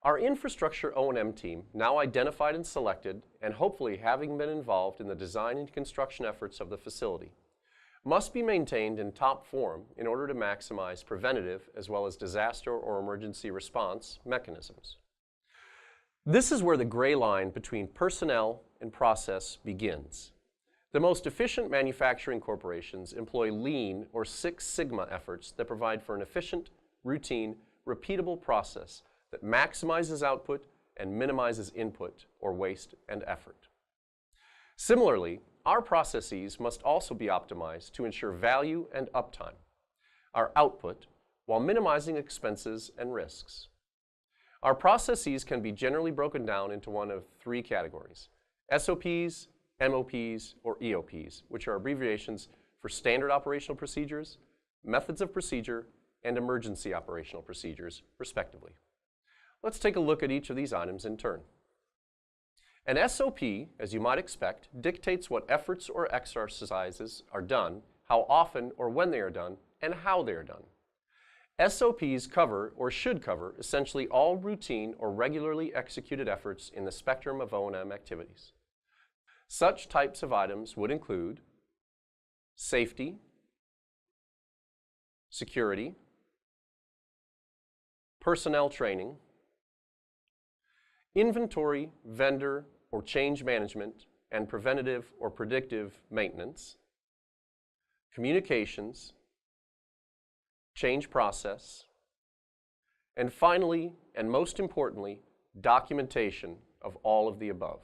Our infrastructure O&M team, now identified and selected, and hopefully having been involved in the design and construction efforts of the facility, must be maintained in top form in order to maximize preventative as well as disaster or emergency response mechanisms. This is where the gray line between personnel and process begins. The most efficient manufacturing corporations employ Lean or Six Sigma efforts that provide for an efficient, routine, repeatable process that maximizes output and minimizes input or waste and effort. Similarly, our processes must also be optimized to ensure value and uptime, our output, while minimizing expenses and risks. Our processes can be generally broken down into one of three categories: SOPs, MOPs, or EOPs, which are abbreviations for Standard Operational Procedures, Methods of Procedure, and Emergency Operational Procedures, respectively. Let's take a look at each of these items in turn. An SOP, as you might expect, dictates what efforts or exercises are done, how often or when they are done, and how they are done. SOPs cover, or should cover, essentially all routine or regularly executed efforts in the spectrum of O&M activities. Such types of items would include safety, security, personnel training, inventory, vendor, or change management and preventative or predictive maintenance, communications, change process, and finally, and most importantly, documentation of all of the above.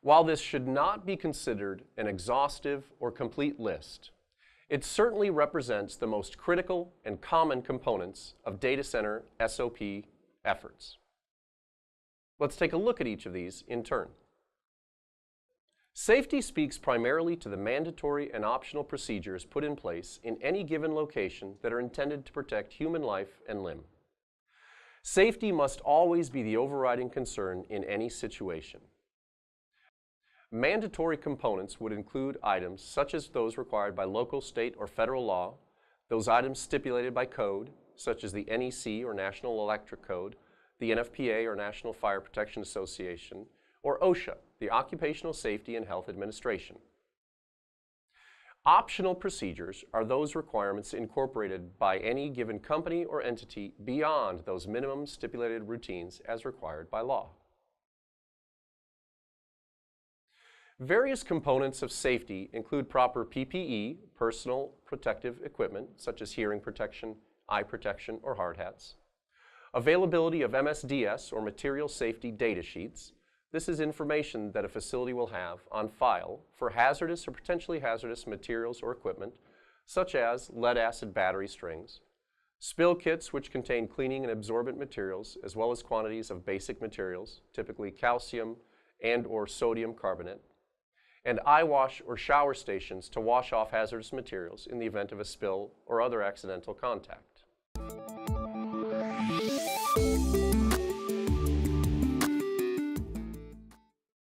While this should not be considered an exhaustive or complete list, it certainly represents the most critical and common components of data center SOP efforts. Let's take a look at each of these in turn. Safety speaks primarily to the mandatory and optional procedures put in place in any given location that are intended to protect human life and limb. Safety must always be the overriding concern in any situation. Mandatory components would include items such as those required by local, state, or federal law, those items stipulated by code, such as the NEC or National Electric Code, the NFPA or National Fire Protection Association, or OSHA, the Occupational Safety and Health Administration. Optional procedures are those requirements incorporated by any given company or entity beyond those minimum stipulated routines as required by law. Various components of safety include proper PPE, personal protective equipment, such as hearing protection, eye protection, or hard hats. Availability of MSDS or material safety data sheets. This is information that a facility will have on file for hazardous or potentially hazardous materials or equipment, such as lead-acid battery strings. Spill kits, which contain cleaning and absorbent materials, as well as quantities of basic materials, typically calcium and/or sodium carbonate. And eye wash or shower stations to wash off hazardous materials in the event of a spill or other accidental contact.